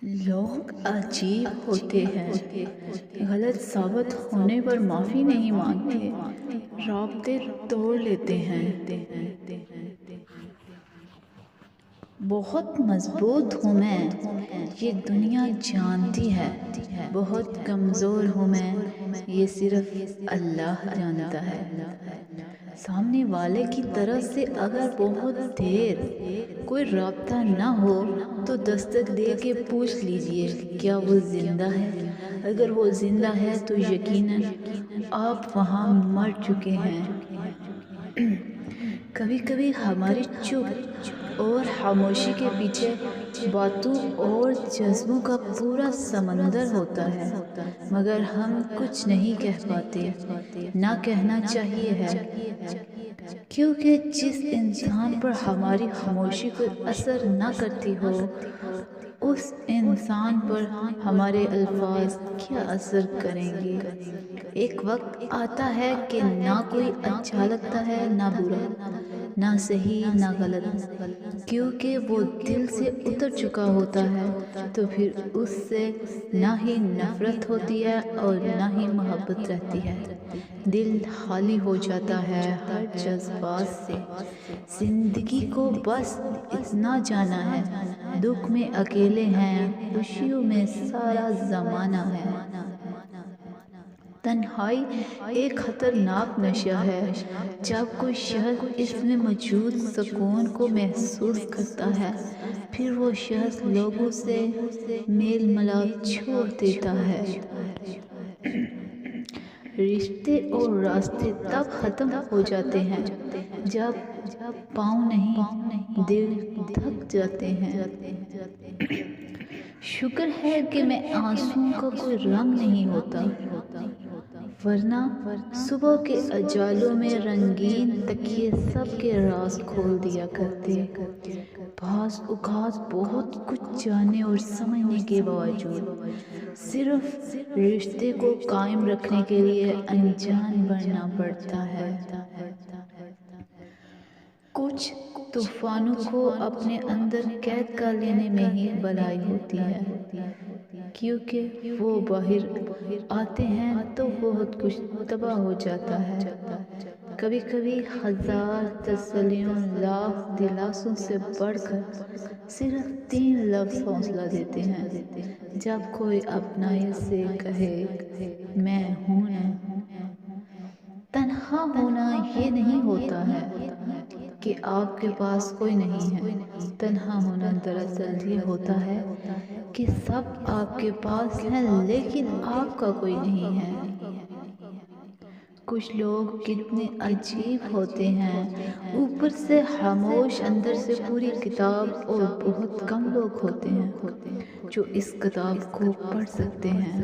لوگ عجیب ہوتے ہیں، غلط ثابت ہونے پر معافی نہیں مانگتے، رابطے توڑ لیتے ہیں۔ بہت مضبوط ہوں میں، یہ دنیا جانتی ہے، بہت کمزور ہوں میں، یہ صرف اللہ جانتا ہے۔ سامنے والے کی طرف سے اگر بہت دیر کوئی رابطہ نہ ہو تو دستک دے کے پوچھ لیجئے کیا وہ زندہ ہے۔ اگر وہ زندہ ہے تو یقیناً آپ وہاں مر چکے ہیں۔ کبھی کبھی ہماری چپ اور خاموشی کے پیچھے باتوں اور جذبوں کا پورا سمندر ہوتا ہے، مگر ہم کچھ نہیں کہہ پاتے، نہ کہنا چاہیے ہے، کیونکہ جس انسان پر ہماری خاموشی کوئی اثر نہ کرتی ہو، اس انسان پر ہمارے الفاظ کیا اثر کریں گے۔ ایک وقت آتا ہے کہ نہ کوئی اچھا لگتا ہے نہ برا، نہ صحیح نہ غلط، کیونکہ وہ دل سے اتر چکا ہوتا ہے، تو پھر اس سے نہ ہی نفرت ہوتی ہے اور نہ ہی محبت رہتی ہے۔ دل خالی ہو جاتا ہے ہر جذبات سے۔ زندگی کو بس اتنا جانا ہے، دکھ میں اکیلے ہیں، خوشیوں میں سارا زمانہ ہے۔ تنہائی ایک خطرناک نشہ ہے۔ جب کوئی شخص اس میں موجود سکون کو محسوس کرتا ہے، پھر وہ شخص لوگوں سے میل ملاپ چھوڑ دیتا ہے۔ رشتے اور راستے تب ختم ہو جاتے ہیں جب پاؤں نہیں، دل تھک جاتے ہیں۔ شکر ہے کہ میں آنسوؤں کا کوئی رنگ نہیں ہوتا، ورنہ صبح کے اجالوں میں رنگین تکیے سب کے راز کھول دیا کرتے۔ بعض اوقات بہت کچھ جاننے اور سمجھنے کے باوجود صرف رشتے کو قائم رکھنے کے لیے انجان بننا پڑتا ہے۔ کچھ طوفانوں کو اپنے اندر قید کر لینے میں ہی بھلائی ہوتی ہے، کیونکہ وہ باہر آتے ہیں تو بہت کچھ تباہ ہو جاتا ہے۔ کبھی کبھی ہزار تسلیوں، لاکھ دلاسوں سے بڑھ کر صرف 3 لفظ حوصلہ دیتے ہیں۔ جب کوئی اپنائیت سے کہے میں ہوں نا۔ تنہا ہونا یہ نہیں ہوتا ہے کہ آپ کے پاس کوئی نہیں ہے، تنہا ہونا دراصل یہ ہوتا ہے کہ سب آپ کے پاس ہیں لیکن آپ کا کوئی نہیں ہے۔ کچھ لوگ کتنے عجیب ہوتے ہیں، اوپر سے خاموش، اندر سے پوری کتاب، اور بہت کم لوگ ہوتے ہیں جو اس کتاب کو پڑھ سکتے ہیں۔